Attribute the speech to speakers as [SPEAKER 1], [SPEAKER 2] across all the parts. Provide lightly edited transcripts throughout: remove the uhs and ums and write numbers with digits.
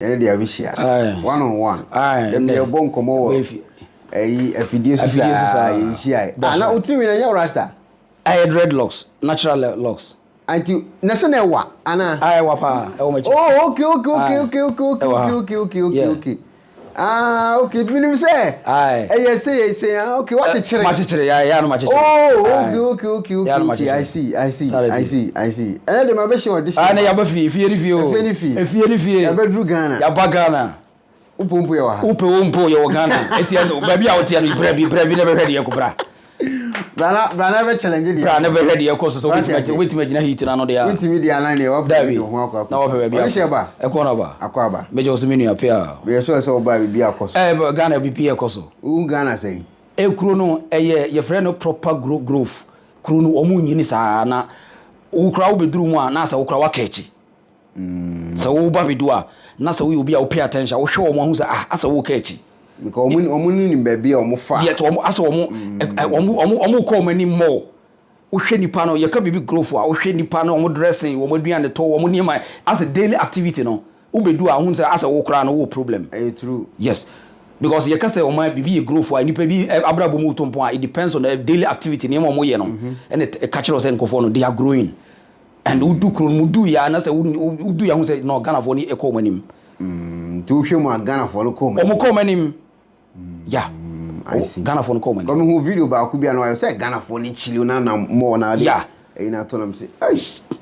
[SPEAKER 1] Ene dia bishia. One on one. Dem dey bon komo wo. Afidie so sai. Ana utimi na nya rasta.
[SPEAKER 2] Dreadlocks, natural locks.
[SPEAKER 1] Anti na se na wa ana.
[SPEAKER 2] Wa pa.
[SPEAKER 1] Oh, okay. Okay. Meaning say. Yes, say. Okay, what the chere?
[SPEAKER 2] Machere, ya no machere.
[SPEAKER 1] Oh, okay. I see. And then my best one this.
[SPEAKER 2] Na ya ba fie o. Fie.
[SPEAKER 1] Ya bedru Ghana.
[SPEAKER 2] Ya ba Ghana.
[SPEAKER 1] Upompo ya wa.
[SPEAKER 2] Upompo ya wa Ghana. Etia no, ba bia otia no brebi na be hwede yakubra.
[SPEAKER 1] Brana be challenge dia.
[SPEAKER 2] Brana be hwede yakoso so wetima gina hit na no dia.
[SPEAKER 1] Wetima dia line ya wa
[SPEAKER 2] David.
[SPEAKER 1] Na wa be bia. Odehyiaba.
[SPEAKER 2] Ekuonaba.
[SPEAKER 1] Akwaba.
[SPEAKER 2] Meje osuminu ya pia.
[SPEAKER 1] Be so oba bia akoso.
[SPEAKER 2] Ghana bi pia akoso.
[SPEAKER 1] Ghana say.
[SPEAKER 2] Ekuro no ye friend no proper growth. Kuro no omu nyini saa na ukra wo beduru mu a na sa ukra wakachi. So wo ba bedu a na sa wo obi a wo pay attention wo hwe wo mo hu sa asa wo kachi.
[SPEAKER 1] Because omu ni baabi a omu fa.
[SPEAKER 2] Yet omu asa omu call many more. Wo hwe nipa no ye ka bibi growth a wo hwe nipa no omu dressing wo aduane to wo niema as a daily activity no wo bedu a hu sa asa wo kra no wo problem.
[SPEAKER 1] True.
[SPEAKER 2] Yes. Because you can say o my bibi grow for any baby abrabo mu tompo it depends on the daily activity name mo ye no and it catch us nkofo no they are growing and we do kro mu do ya na say we do ya hu say no Ghana for ni ekọ manim
[SPEAKER 1] to hwe mu Ghana for no ko
[SPEAKER 2] manim o mo ko manim yeah
[SPEAKER 1] I see
[SPEAKER 2] Ghana for no ko manim
[SPEAKER 1] come who video ba ku bia no I say Ghana for ni chili na mo na
[SPEAKER 2] yeah
[SPEAKER 1] na to nam say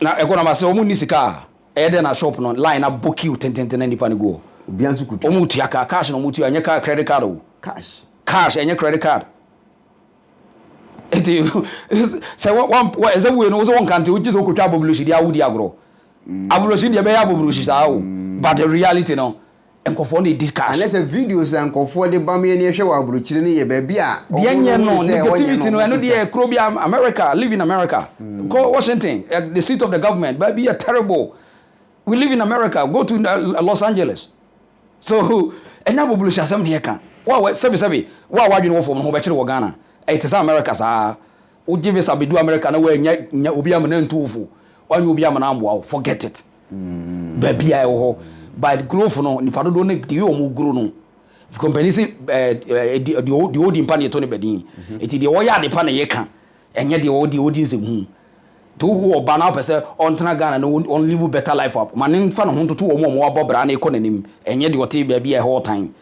[SPEAKER 2] na Ekuonaba say o mu ni sika e de na shop no line na book you 10 na nipa ni go
[SPEAKER 1] Biansu kutu.
[SPEAKER 2] Omutu ya cash no mutu anya credit card o. Cash anya credit card. Eti say what is that we no so one country which is okotwa abobulushi dia wudi agro. Abobulushi dia be ya abobulushi sa o. But the reality no enkofo na dis cash.
[SPEAKER 1] Unless a videos enkofo de ba me na ehwe wa abuluchire ne ye ba bia.
[SPEAKER 2] Dia nye no negativity no eno dia Krobia America, live in America. Go Washington, the seat of the government, but be a terrible. We live in America, go to Los Angeles. So ena bobulushi asem ne yeka wa sebi wa wadwene wo fom no ho be kire wo Ghana it is America sa o give us abedu America na wa nya obi am na ntufu wa nya obi am na ambo forget it ba bia wo by the growth no ni pado do na di o mu gro no company say the old impany to ne bedin it the wo ya de pa na yeka enye de odi nse hu to who oba na pese on tena Ghana no on live better life up man fa no ho to wo mo abobra na ekononim enye de wote bia bia whole time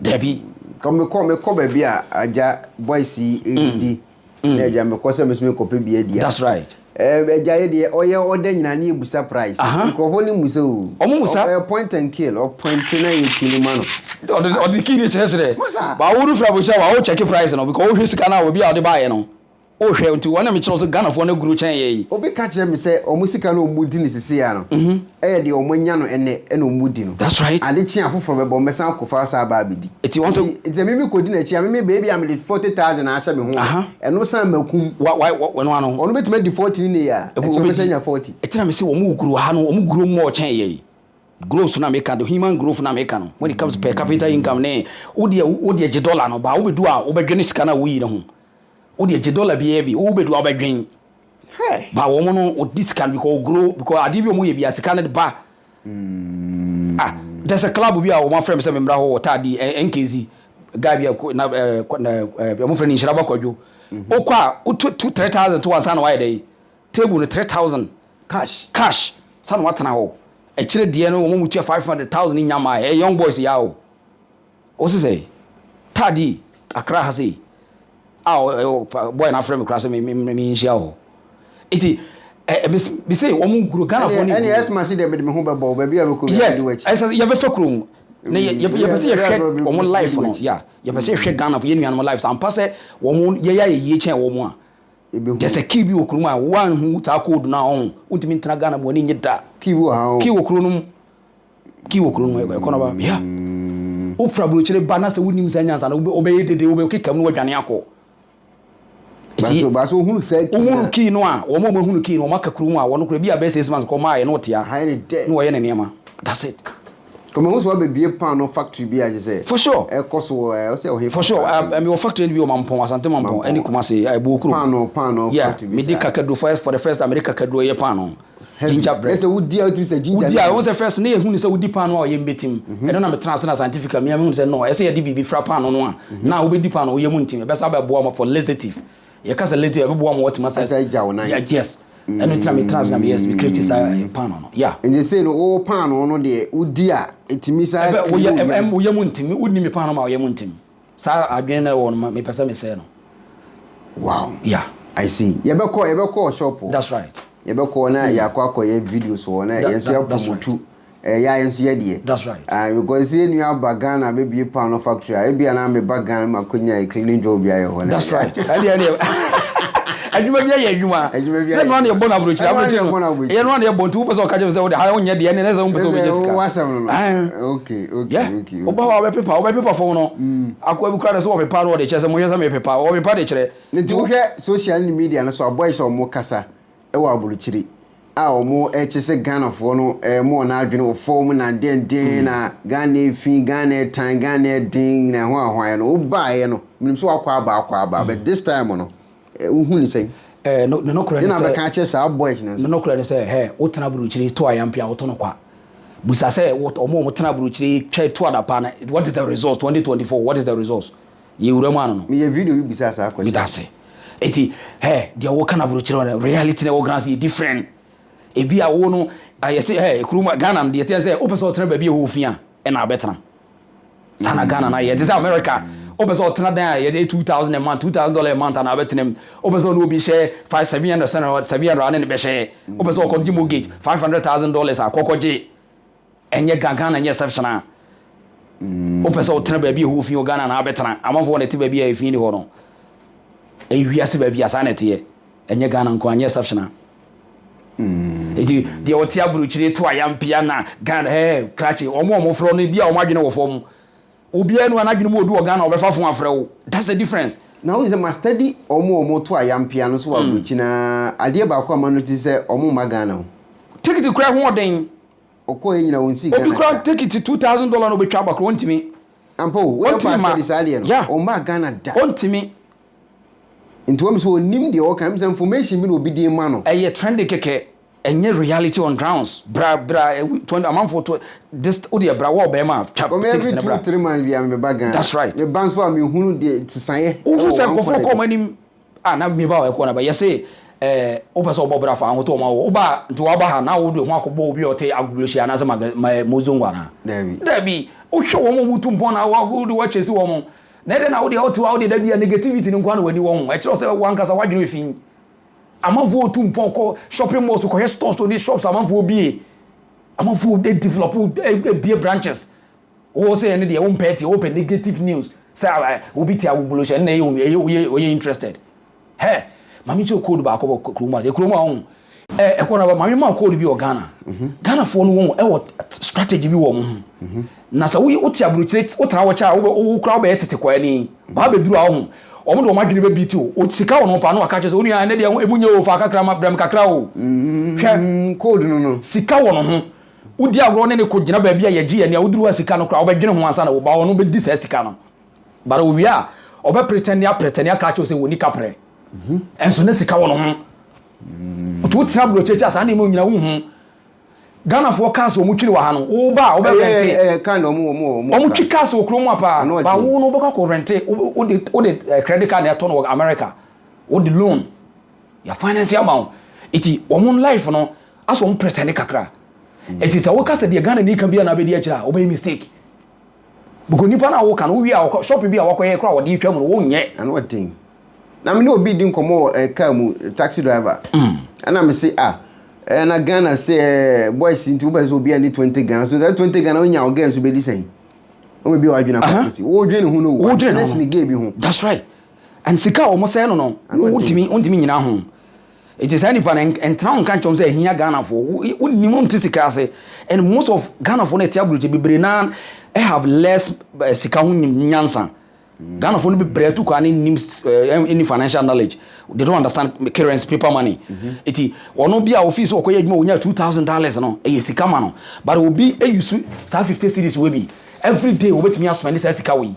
[SPEAKER 2] debi
[SPEAKER 1] come ko bia bia aja boys edi na aja me ko se me ko pe bia dia
[SPEAKER 2] that's right
[SPEAKER 1] aja ye de oye oda nyina na ebusa price microphone ni musa o
[SPEAKER 2] musa
[SPEAKER 1] point and kill or point na yekini mano
[SPEAKER 2] o de kini chere ba wo rufra bo cha wa wo check price no because wo hwe sika na wo bia o de ba ye no o hwe nti wona me kire so Ghana for na guru chen ye
[SPEAKER 1] obi ka kire me say omusika na omudi ni sisi ya no de omanya no ene omudi no
[SPEAKER 2] that's right
[SPEAKER 1] ade chi afoforo be bo mesan kofa sa ba abedi
[SPEAKER 2] eti won so
[SPEAKER 1] eti me kodi na chi me baby am 40,000 na asha me ho eno san makum
[SPEAKER 2] wa no ano
[SPEAKER 1] onu betime di 40 ni ya e so besanya 40
[SPEAKER 2] eti na me say wo mu guru ha no wo mu guru mo chen ye growth na make the human growth na make no when it comes per capita income ne wo de je dollar no ba wo bedu a wo bedwene sika na wo yi no ho o de $1 bi o bedu abadwen ba wo mo no o discount because grow because ade bi o mo ye bia sika na de ba there's a club bi a wo ma friend say membra ho tadi nkz guy bi na mo friend inshira ba kwadwo o kwa o 3,000 to ansa na why dey table no 3,000 cash san watana ho e kire de no wo mo mutua 500,000 nyama young boys ya o se say tadi akra ha say boy na frame class me nshia ho iti be say wo mu guru Ghana for ni
[SPEAKER 1] any yes man see dem me ho bebo ba bia be ko
[SPEAKER 2] yes ye be fa krum na ye be say ye hwe wo mu life no yeah ye be say hwe Ghana for ye nuan mo life am pass wo mu ye ya ye chen wo mu a just a kibi wo krum a one hu ta code na on utimi ntra Ghana mo ni nyida
[SPEAKER 1] kibi ha
[SPEAKER 2] ki wo krum Ekuonaba yeah o frabulu chire bana se wonim sanyansa na obeye dede obekeka mu wadwane akọ
[SPEAKER 1] baso hunu say
[SPEAKER 2] hunu ki no a wo mo hunu ki no maka kuru mu a wono kura bia be 6 months ko ma ye no tia no wo ye ne niam that's it
[SPEAKER 1] come on so be pan no factory bi a say
[SPEAKER 2] for sure
[SPEAKER 1] e cost wo say o
[SPEAKER 2] for sure me factory bi o mampon asante mampon any kuma say ai bo kuru
[SPEAKER 1] pan no
[SPEAKER 2] factory bi me di kakadu for the first America kadu ye pan no ginger bread
[SPEAKER 1] say wudi out say ginger
[SPEAKER 2] wudi I won say first na ehun say wudi pan no ye mbetim e no na me transna scientific me ehun say no e say ye di bibi fra pan no a na wo be di pan no ye mu ntim e be sa ba bo am for laxative ye ka say laxative e be bo am what massa
[SPEAKER 1] say jaw na
[SPEAKER 2] yes and no tell me transna me yes me create pan no yeah
[SPEAKER 1] and they say no o pan no de wudi a etimi sa
[SPEAKER 2] wo ye mu ntim wudi me pan no ma wo ye mu ntim sa adwen na wo no me pesa me say no
[SPEAKER 1] wow
[SPEAKER 2] yeah
[SPEAKER 1] I see you be call shop
[SPEAKER 2] that's right
[SPEAKER 1] you be call na ya kwakoye videos wo na yenso ya promote ya yenso ye de
[SPEAKER 2] that's right
[SPEAKER 1] because say new Bagana be pan no factory e bia na me Bagana makonya cleaning job ya ho na
[SPEAKER 2] that's right adwuma bia ye adwuma na no na ebona abrochi ye no na ebontu wo pese o ka je say wo de ha onye de ne na say wo pese o be jesika
[SPEAKER 1] okay
[SPEAKER 2] oba wa be paper for no akwa bi kra na say wo paper no de che say mo ye say me paper wo paper de kire
[SPEAKER 1] nti wo hwe social media no so boys o mo kasa e wa abrochiri a o mo e che say Ghana fo no mo na adwene o form na den na Ghana fi Ghana tan Ghana din na ho ahwan no wo ba ye no minim so akwa aba but this time no uhun say
[SPEAKER 2] no kura ni say
[SPEAKER 1] na be ka che say boys
[SPEAKER 2] no kura ni say he wo tena abrochiri to ayampia wo to no kwa busa say what omo tena abrochiri twa to adapa na what is the result 2024 what is the result ye wura mu no
[SPEAKER 1] me ye video bi busa sa question
[SPEAKER 2] bi da say eti dia wo kana abrochiri reality na wo grants different ebi a wo no I say kuruma Ghana de say o person tena ba bi ho fia e na betena sana Ghana na ye say America o person tena dan ye $2,000 a month $2,000 a month na betena o person no bi share 700 and be share o person ko gi mortgage $500,000 akokoje enye Ghana enye exceptional o person tena ba bi ho fia Ghana na betena amafo na ti ba bi a fi ni ho no e wiase ba bi asana te enye Ghana nko enye exceptional eti dia woti abruchire to ayampia na Ghana krachi omo fro no bia omo adwene wo fom obi anu anadwene mo odu o Ghana obefa fon afre wo that's the difference
[SPEAKER 1] now is a study omo to ayampia no so abruchina ade ba kwa manu ti se omo ma Ghana
[SPEAKER 2] take it kra ho den
[SPEAKER 1] okoye nyina wonsi Ghana
[SPEAKER 2] obi kra take it $2,000 no be twa bakro ntimi
[SPEAKER 1] ampo we pass this alien o ma Ghana da
[SPEAKER 2] ntimi
[SPEAKER 1] into we so nim de o kan information bi no obi de ma no
[SPEAKER 2] trend keke enye reality on grounds bra 20 amount for this odi bra wo be ma tap
[SPEAKER 1] every 2-3 months bi am be bagan
[SPEAKER 2] that's right
[SPEAKER 1] me ban so am hunu de tisaye
[SPEAKER 2] o say ko for come anim na me ba Ekuonaba ye say o person obobra fa ho to ma wo ba nti wa ba ha na wo do ho akobọ obi o te agubloshi ana sama mozongwa na dabi o hwe wo mo mutu mpon na wo do wa chesi wo mo na de na wo de o te wa wo de dabi negativity ni nkwa na wani wo ho e kire say wankasa wadwene fin amanfo tu mpoko shopping malls ko stores to the shops amanfo bie amanfo they develop bie branches o say any dey open open negative news say obi ti agubuloshe na you interested mami che code ba ko kroma on Ekuonaba mami ma code bi o Ghana fo no won e strategy bi wo mo na sa wo ti abrochire wo tra wo cha wo kra ba etete kwa ni ba be duru a ho omo do madwene be biti o sika wono pa no aka che so oni an de emunye o fa kakra ma bram kakra o hwe
[SPEAKER 1] code no
[SPEAKER 2] sika wono ho udi agro ne ko gina ba bia ye gi ya ne uduru wa sika no kra obedwene ho ansa na wo ba wono be di sa sika no bara wo wi a obe pretend aka che so woni kapre enso ne sika wono ho to tina bro cheche asa na mo nyina wo hu Ghana for cars o mu twiri wa ha no wo ba o be rente
[SPEAKER 1] kind o
[SPEAKER 2] mu twi cars o kro mu apa ba wo no boka ko rente o de credit card na to no America o de loan ya finance amount iti o mu life no aso mu pretend kakra iti sa wo ka se de Ghana ni kan bia na be de akira o be mistake buko nipa na wo kan wo wi a shop bi a wo koye kra wo de twa mu wo nye
[SPEAKER 1] and what thing na me no obi din komo car mu taxi driver ana me say na Ghana say boys into Uber so be any 20 Ghana so that 20 Ghana onya o gen so be this o me be wa dwena kwasi wo dwene hu no wo dwene ni ge bi hu
[SPEAKER 2] that's right and sika o mo say no untimi nyina ho it is any pan and town kan chom say hia Ghana for unnim nti sika ase and most of Ghana for na tiabroje bebre na have less sika hu nyansa Ghana for no be bread to any financial knowledge. They don't understand currency, paper money. Iti ono be office o koye adwuma onya $2,000 no e sika ma no. But obi e use 50 cedis we be every day we betimi spend say sika we.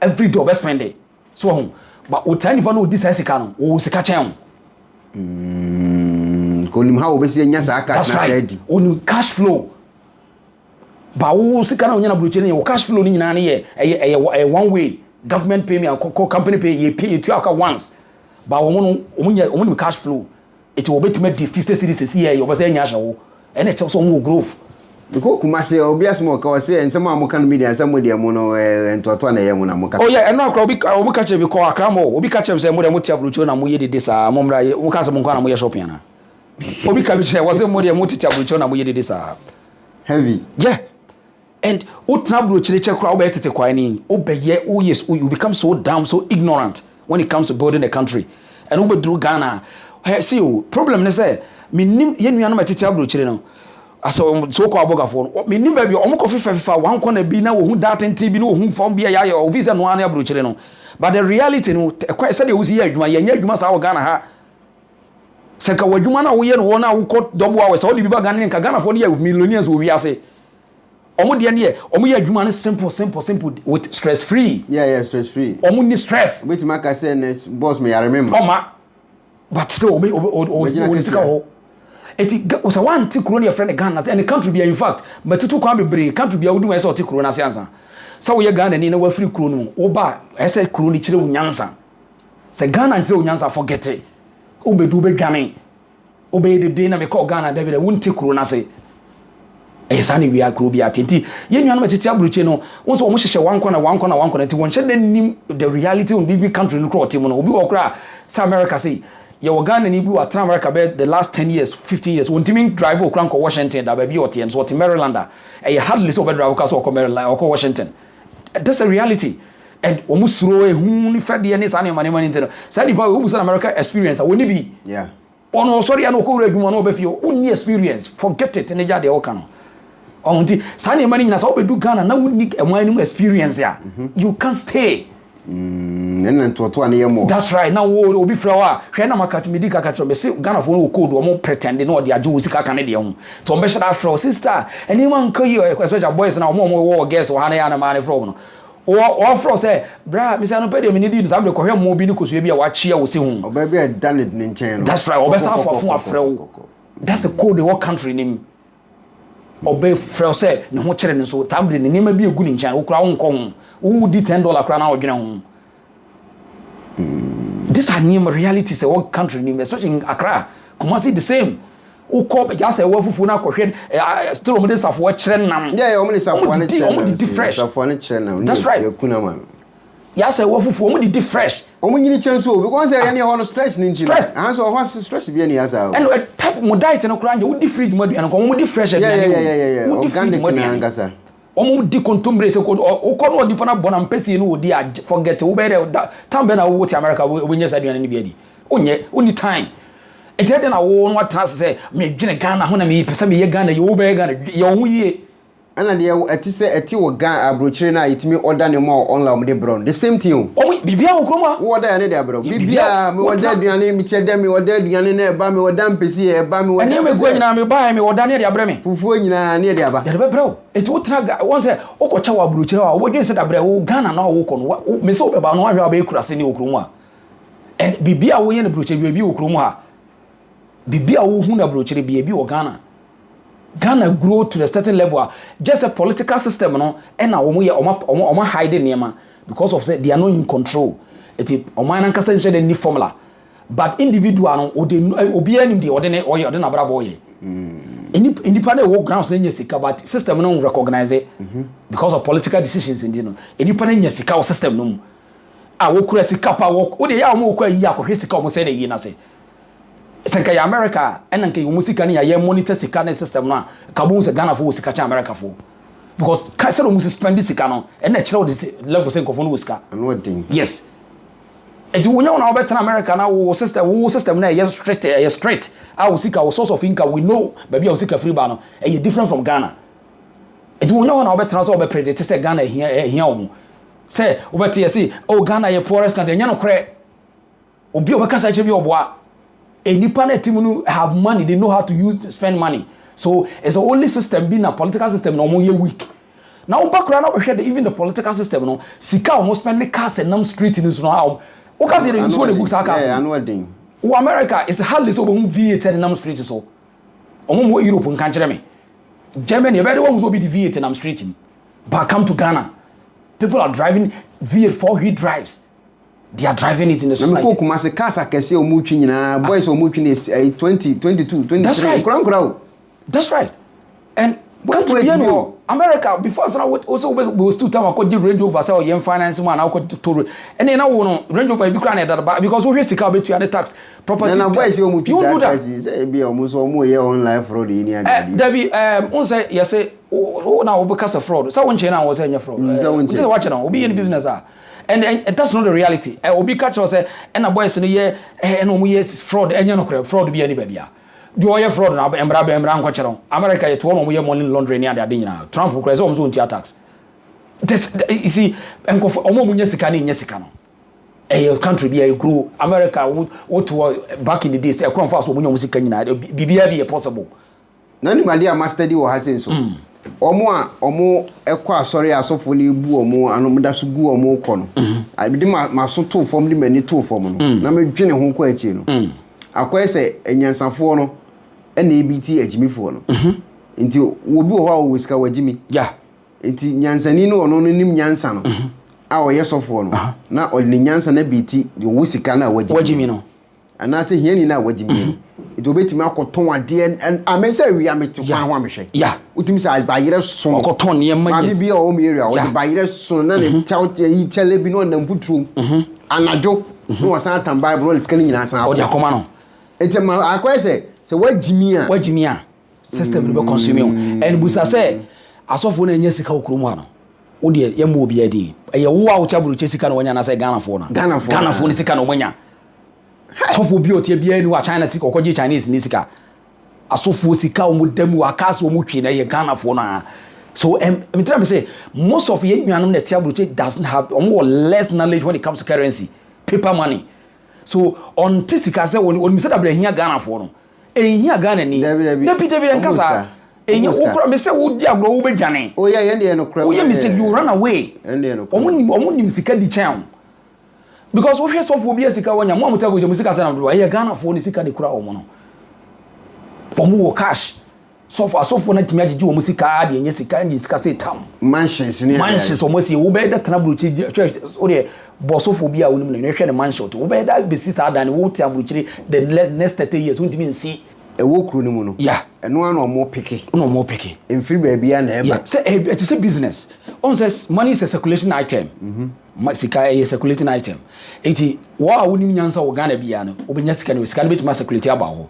[SPEAKER 2] Every day we spend it. So home. But o tani pa no di say sika no o sika chen.
[SPEAKER 1] Konim how we see nyasa cash na ready.
[SPEAKER 2] On cash flow. Ba wo sika na onya na broche ne cash flow ni nyina ne ye one way government pay me and company pay you pay to aka once. Ba wo no omu cash flow. It will bet me 50 cities a year you say nya hwo. And it also more growth.
[SPEAKER 1] Because Kumasi obias mo ka say and some am kan media some media mo no entoto na ye mo na mo ka.
[SPEAKER 2] Oh yeah, and no akra obi catch be call akra mo obi catch say mo dem tia brocho na mo ye dede sa mo mra mo ka say mo kwa na mo ye shopping na. Obi ka be say was say mo dem mo tia brocho na mo ye dede sa.
[SPEAKER 1] Heavy.
[SPEAKER 2] Yeah. And o trablo chire kra o be tete kwa ni o be ye o yes you become so dumb so ignorant when it comes to building a country. And o be do Ghana. See you problem ne say me nim ye nua na tete ablo chire no. Aso so ko abogafo me nim ba bi o mo ko fifa wan ko na bi na wo hu data nti bi na wo hu fom bi ya o visa no an abro chire no. But the reality no e say dey wo si adwuma ye nya adwuma sa wo Ghana ha. Se ka wadwuma na wo ye no na wo ko double hours so di bi ba Ghana nka Ghana fo dey millionaires wo wi ase. Omo de ne omo ye adwuma no simple with stress free.
[SPEAKER 1] Yeah, stress free.
[SPEAKER 2] Omo ni stress.
[SPEAKER 1] Wait make I say next boss me I remember.
[SPEAKER 2] Oma. But still o sika ho. Eti was a one ti kuro ne friend Ghana and the country be in fact but to kwa bebre country be awudu say o ti kuro na siansa. So we Ghana ni na wa free kuro no wo ba I say kuro ni kire unyansa. Se Ghana kire unyansa forget it. Obedu be dwane. Obe de dey na me call Ghana David won ti kuro na say. Sani we are kuro bi atenti ye nua no tete abruche no won so o mo hyehyɛ wankɔ ti won hye den nim the reality on every country no kro team no obi wo kra sa America say ye wo Ghana ni bi wa tra America be the last 10 years 15 years won teaming drive o kra Washington da ba bi o TM so o Maryland e hardly so be drive ka so o Maryland o Washington. That's a reality. And o mu suro ehun ni fede ne sa ne mane nti sa di pa o bu sa America experience woni bi
[SPEAKER 1] yeah
[SPEAKER 2] ono sorry an o ko redwuma no be fio onni experience forget it ne ja de o ka no. Onti sane mani nyina sa obedu Ghana na woni enwan experience ya you can't stay
[SPEAKER 1] nena ntoto na yemo.
[SPEAKER 2] That's right. Now obi fra wa hwe na maka tumidi kaka cho be se Ghana fo no code o mo pretend na odi age wo sika ka ne de ho to mbe shada fra sister eni man ka yi especially boys na mo wo girls wo ha na ya na man from no o fra say bra me say no pede me ni di sam de ko hwe mo bi ni koso bi a wa chia wo se hu
[SPEAKER 1] oba bi a done it ni nchen no.
[SPEAKER 2] That's right. Oba sa fo afra wo. That's the code the whole country name. Obe frɛ sɛ ne ho kyerɛ ne so tambre ne nema bi egu ne nkyɛn wo kura wo nkɔ ho wo di $10 kura na odwene ho. This are new realities of what country name especially in Accra Kumasi the same wo kɔ ya sɛ wo fufu na kɔhwɛ still omo de safo kyerɛ nam
[SPEAKER 1] yeah omo de safo ne kyerɛ
[SPEAKER 2] omo di fresh
[SPEAKER 1] safo ne kyerɛ nam.
[SPEAKER 2] That's right.
[SPEAKER 1] Yakuna man
[SPEAKER 2] ya sɛ wo fufu omo di fresh
[SPEAKER 1] omo nyini kyɛn so because ya ne ho no stress ni nti and so ho stress bi ne ya sa
[SPEAKER 2] and type mo diet no kura wo di fridge mo aduane ko omo di fresh aduane
[SPEAKER 1] wo di organic na angasa
[SPEAKER 2] omo di kontombre se ko o ko no di pana bona mpesi no odi forget wo be there time be na wo ti America wo nyesa aduane ni bi adi only time e je de na wo no atra se me dwene Ghana ho na me pese me ye Ghana ye wo be Ghana ye wo yie
[SPEAKER 1] ana de eti se eti wo Ghana abrochire na yetimi order ne mo online de brown the same thing
[SPEAKER 2] omo bibia wo kroma
[SPEAKER 1] wo order ne de abro bibia me order aduane mi che de me order aduane na e ba me order mpesi e ba me order
[SPEAKER 2] ene me go nyina me ba me order ne de abre me
[SPEAKER 1] fufuo nyina ne de aba
[SPEAKER 2] de be bro eti wo tra won se wo ko cha wo abrochire wa wo dwen se da bre wo Ghana na wo ko no me se wo be ba no ahwa ba ekurase ne okromu a and bibia wo ye ne abrochire bi okromu ha bibia wo hu na abrochire bi wo Ghana grow to a certain level just a political system no and na omo hide niema because of say they are not in control it omo na nkasa nche any formula but individual no obi anim de ode na bra boy independent work grounds na nyesika but system no recognize it because of political decisions in no independent nyesika system no a wo kura sika pa wo de ya omo kwa yi akɔhwe sika omo say na yi na say senka ya America ena nke musika ni ya monitor sika na system no kabun se Ghana fo sika cha America fo because ka se no spend sika no ena kire the level se nkofo no sika
[SPEAKER 1] and what thing
[SPEAKER 2] yes eji wonya na obetena America na wo system na ya straight our sika our source of income we know baby our sika free ba no e different from Ghana eji wonya na obetena so obe predict se Ghana hia omo se obeti say oh Ghana ye poorest country nya no kre obi obekasa che bi oboa nipa na team no have money they know how to spend money so it's the only system being a political system no more weak now background now even the political system no sika almost spend the cars and nam street in so now o ka say you so the books are cars
[SPEAKER 1] yeah I know thing
[SPEAKER 2] America is hardly so V8 in the street so. Omo Europe and country. Germany, everyone will be the V8 in the street. But come to Ghana, people are driving V8 4-wheel drives. They are driving it in the society.
[SPEAKER 1] Boys are 20, 22, 23.
[SPEAKER 2] That's right. That's right. And America, before also we still time I could do Range Rover, say young finance man, I could to and then I want Range Rover because we still be to tax property.
[SPEAKER 1] And boys, you do that. Be almost more year on life fraud in India.
[SPEAKER 2] There be say yes say now because of fraud. So one China was saying fraud. Just watch now, be in business and that's not the reality. I will be catch us and a boys in a year and we yes fraud and you know fraud be any baby. Do I have fraud now? America, it's one way money laundering near the dinner. Trump will crash on tax. You see, and go for Yesikano. A country be a grew. America would back in the days, a crown fast when you music be possible.
[SPEAKER 1] Nobody a master do has so. Or more, sorry, I saw for you, or more, and that's good or more corner. I did my so two form the many two form. Namely, Jenny Hong Quay. I quite say, and Yansan NABT at Jimmy Fono. Until we will always go with Jimmy.
[SPEAKER 2] Yeah.
[SPEAKER 1] Until Yansanino or no name Yansan. Our yes of one. Now only Yansan BT, the Wisicana, what Jimmy know. And I say, here now what Jimmy. It will be to Malcolm Ton, dear, and I may say we are made to Wamish. Yeah. With him, I buy it so cotton near my be your own area, or buy it soon, and tell Telebino and put room. And I do. No, a Satan Bible is coming in as our command. It's a I quite say. So what Jimmy system will consume you. And Busa say, as of when Jessica Krumano. Oh dear, Yamu be a D. A wow chabu Jessica when I say Ghana for Ghana for Nisika no Wenya. Tofu beauty be any China sick or Chinese Nisika. As so for Sika would them who are castle muchin a Ghana for now. So I'm trying to say, most of the Yamu doesn't have more or less knowledge when it comes to currency, paper money. So on Tissika say when we set up the Ghana for them. Here Ghana ni David and Casa. And you say, would you go over Johnny? Oh, yeah, and no crowd. Oh, mistake, you run away. And then, only Sika the town. Because we have sophobia Sika when your mom tell you, Mr. Casan, I Ghana for the Sika the crowd. For more cash. So far, so for not to imagine you, Musica, and Jessica, and discuss it town. Mansions almost you obey that Trabuchi church. Oh, yeah, bossophobia will mention a mansion to obey that business than would tell the next 30 years won't even see a walk room. Yeah, and one or more picky. No more picky. In free baby and ever. Say it is a business. On says money is a circulation item. Masika is a circulating item. 80 what wouldn't answer Ghana Biano, Obinescan with Scanbit Massacrity about.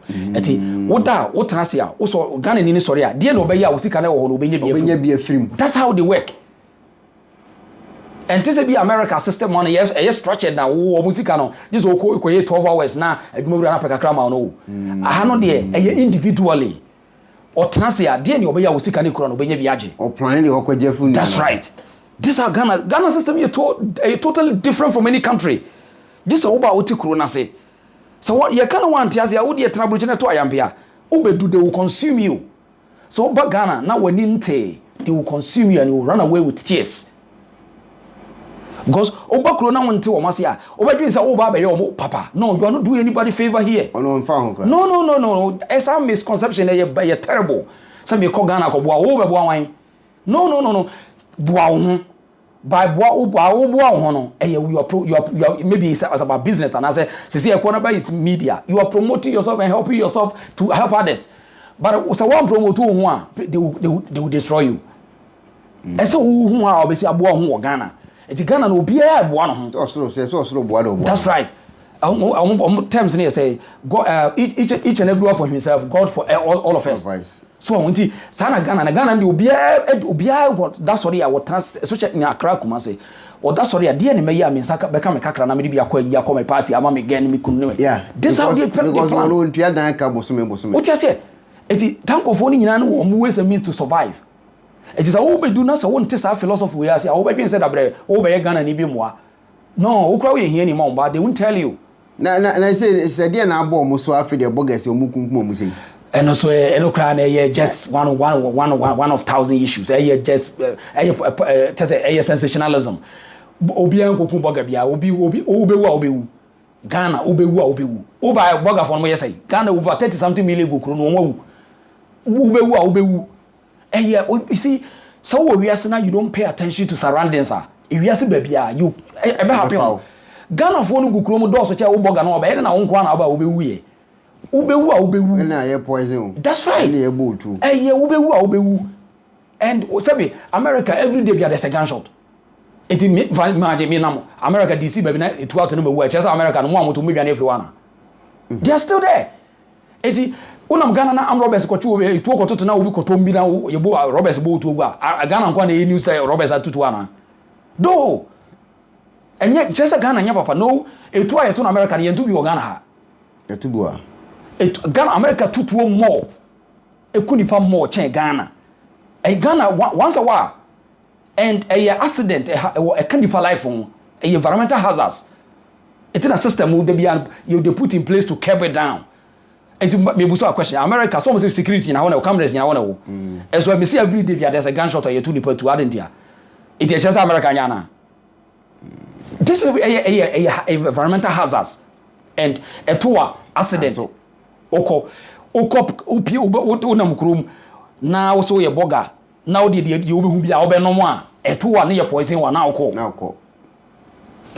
[SPEAKER 1] What Tracia also Ghana in Soria, dear Nobaya was sick and will be a film. That's how they work. And this be America system money, yes, a structured now, Musicano, this will call 12 hours now, at Murapaka Crama. No, I have no dear, individually. Or Tracia, dear Nobaya was sick and Biaji. Or planning or Jeff. That's right. This is Ghana system is totally different from any country. This is about what Corona say. So what you can't want to say, I would get trouble to Ayampia. Obedu, they will consume you. So but Ghana, now when they will consume you and you will run away with tears. Because Oba Corona went to Omasia. Oba say, oh, Baba, Papa. No, you are not doing anybody favor here. No. It's a misconception. You're terrible. Some you call Ghana, no. By you are maybe it's about business and I say Ekuonaba is media. You are promoting yourself and helping yourself to help others. But so one promote they will destroy you. And so who are obviously Abu Ghana. It's Ghana will be a one. That's right. Terms here say each and every one for himself, God for all of us. So when ti sana Ghana ndi obia what that's what I would trans especially in Accra Kumasi or that's what I dear me ya me saka beka me kakra na me bia kwa ya come party ama me gen me kunu. Yeah, this how they plan. Because no ntua dan ka bosome. What you say? Eti tankofo ni nyina no wo ways and means to survive. It is a wo be do na so won test our philosophy we say wo be bin say da bre wo be Ghana ni bi moa. No, wo kra we here ni mom but they won't tell you. Na I say it's a dear na abo mo so afi the boggers omu kunkum mo say. And also, just one of 1,000 issues. Just sensationalism. Obi
[SPEAKER 2] Ghana ubewu uba burger for mo yesay Ghana over 30 something million go kro no won ubewu you see so we are now you don't pay attention to surroundings if you see baby you ebe happy Ghana for no go kro mo do so che wo burger no ba na won kwa na ba ubewu ye ubewu
[SPEAKER 1] na ye poison
[SPEAKER 2] that's right
[SPEAKER 1] na ye bow too
[SPEAKER 2] ubewu and sabi America every day there's a gunshot. It imagine me now America DC baby na it out no me work just America no mo to me bian everyone they are still there it unam Ghana na am Roberts ko chu e to ko to na obi ko to mbi na ye bo Roberts bo to gua Ghana kwa na e news say Roberts atutu ana do enye just Ghana nya papa no e to aye to na America ye ntu bi o Ghana ha
[SPEAKER 1] e to bua
[SPEAKER 2] Ghana America tutu more e kunipa more chen Ghana Ghana once a while and a accident a candipa life on a environmental hazards. It's in a system you put in place to curb it down. And maybe so a question. America, so much security in our cameras in our as well. We see every day there's a gunshot or you 2 people to Argentina. It is just America. This is a environmental hazards and a tour accident. Oko unam now so your boga. Now the you will be our no one. A 2 1 year poison one now call.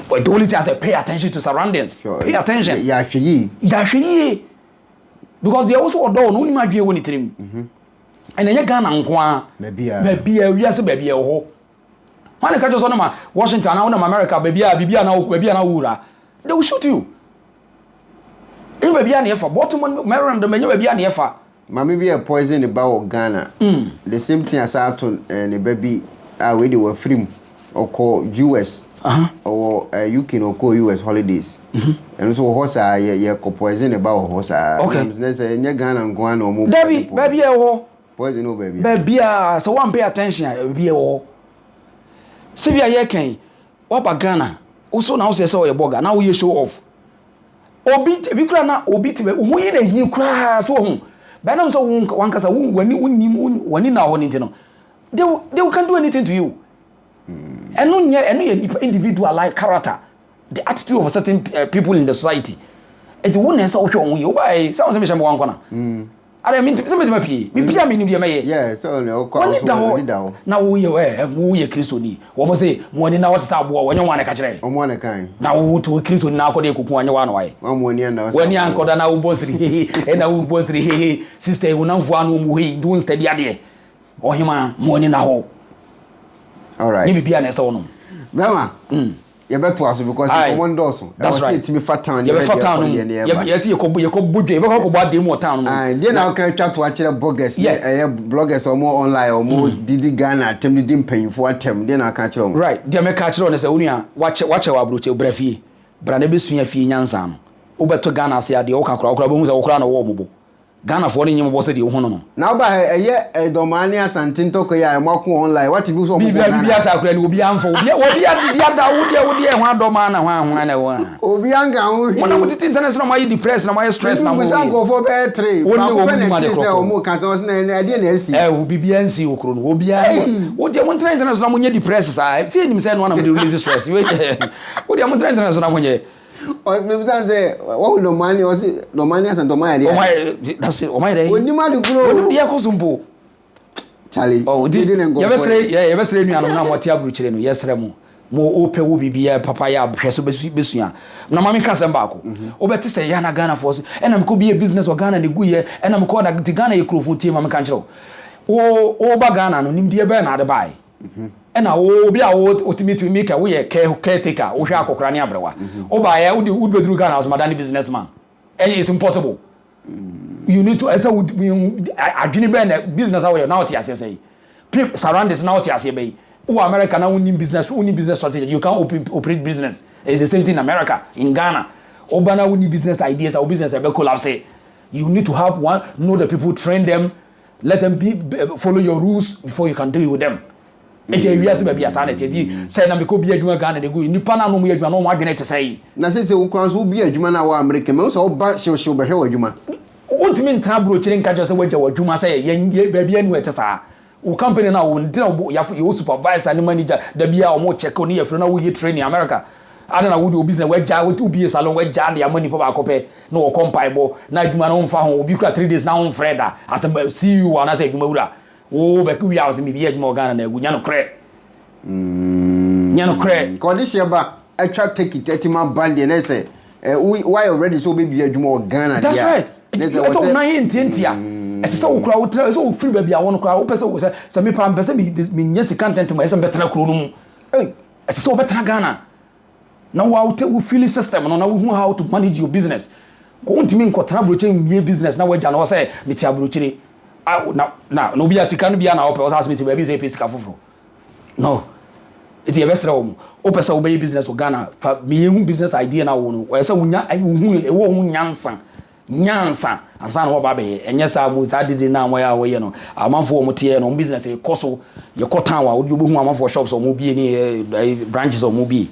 [SPEAKER 2] But the only thing is pay attention to surroundings. Sure. Pay attention.
[SPEAKER 1] Yeah, she. Because they also don't only might be when it him. And then you can maybe yes, baby. Oh, when I catch us on Washington, now America, baby, now, they will shoot you. In baby, near for Baltimore, Maryland, the menu baby, near for. Mammy be a poison about Ghana. The same thing as I told and the baby already were free or call US or UK or call US holidays. And so horse I poison about horse. Okay, there's a Ghana and Guan or more.
[SPEAKER 2] Baby,
[SPEAKER 1] poison, no baby.
[SPEAKER 2] Baby, so one pay attention, be all. Sylvia Yakin, what about Ghana? Also now says so a bogger, now you show off. Obit, we in a you cry so home. But I'm so one case when you now on it, they can't do anything to you. And no individual like character, the attitude of certain people in the society. It won't answer you by sounds of Mission one corner. I mean, somebody might be. Yeah,
[SPEAKER 1] so
[SPEAKER 2] now we are Christoni. What was it? One in our star war when you want to catch it.
[SPEAKER 1] On one kind.
[SPEAKER 2] Now to a Christo now could you one way.
[SPEAKER 1] When
[SPEAKER 2] you uncle now both and I will both sister will not one way doing steady idea. Or him morning now.
[SPEAKER 1] All right.
[SPEAKER 2] Maybe be an son.
[SPEAKER 1] Mama. You better ask because you one dozen. That's right. To be fat town. You fat town. Yes, you could book you about the more town. And then I can chat to watch bloggers. Yeah, bloggers or more online or more Didi Ghana. Tell me didn't pay for a term. Then I catch on. Right. They may catch on as a unia. Watch our brute brefi. Branabis fee Yansan. Uber to Ghana say the Oka Crabums or Crown or Wobo. Ghana for any was the one. Now by a year, a Domania Santinto Koya and Marco online. What you so be Biasa will be ample. What be at one domana one. Obianga, when I was international, why depressed and why stressed now. We go for bad trade. More castles and I didn't see. I will be BNC Okron. Will be what you want to international when you depressed. I've seen him send one of the release stress. What you want to international when you. Maybe that's the no money was it no money and Domai. That's it. Oh my day. When you might grow, dear Cosumbo. Charlie. Oh, didn't go. You say, me, I don't know what you have children. Yes, Remo. More open will be a papaya, Besuya. No, Mammy Casambako. Oh, better say Yana Ghana force, and I'm could be a business or Ghana the good year, and I'm called the Ghana crew for team, I'm can't. Oh, Bagana, no, Nim dear Bernard buy. And I will be ultimately make a way caretaker, or Shako Craniabra. Oh, by I would be through Ghana as Madani businessman. And it's impossible. You need to, as I would be a Junior business away now, TSA. People surround this now, TSA. Oh, America now only business strategy. You can't operate business. It's the same thing in America, in Ghana. Obana only business ideas or business collapse. You need to have one, know the people, train them, let them follow your rules before you can deal with them. We as baby asanete say na me ko bi adwuma Ghana de go nipa na no mo adwuma no mo adwene te say na say ukran so bi adwuma na wa America me so ba shewshew be hwe adwuma wontimi ntra bro chire nka jose waja adwuma say ye baby anu ete saa wo company na wo ndina wo supervisor ni manager da bia o mo check oni afro na wo yi training America
[SPEAKER 2] ada na wo business we ja wo obi salon we ja na amani pa ba kope na wo kompai bo na adwuma no mfa ho obi kura 3 days na ho freda as a see you na say adwuma wura wo be ku ya me bi adwuma Ghana na agu nya no kre nya no kre
[SPEAKER 1] Odehyiaba attract take it 30 man band na say why already so be adwuma Ghana
[SPEAKER 2] that's right so na yin tientia ese so kura wo tra so free ba bia wo no kura wo pese wo se me pa pese me nya si content mo ese be tra kuro no mu ese so be tra Ghana na wo feel system no na wo how to manage your business ko untimi nkotra broche mie business na waja na wo say meti abrochire na no bia sika no bia na wo pe wo say meti ba bi say sika foforo no it's your best room o pesa wo be business o Ghana fa me hu business idea na wo no wo say wonya wo hu nyansa ansa na wo ba be enye sa mu za didi na mo ya wo ye no amanfo wo mte no business e koso ye kotan wa wo obo hu amanfo shops o mo bie ni branches o mo bie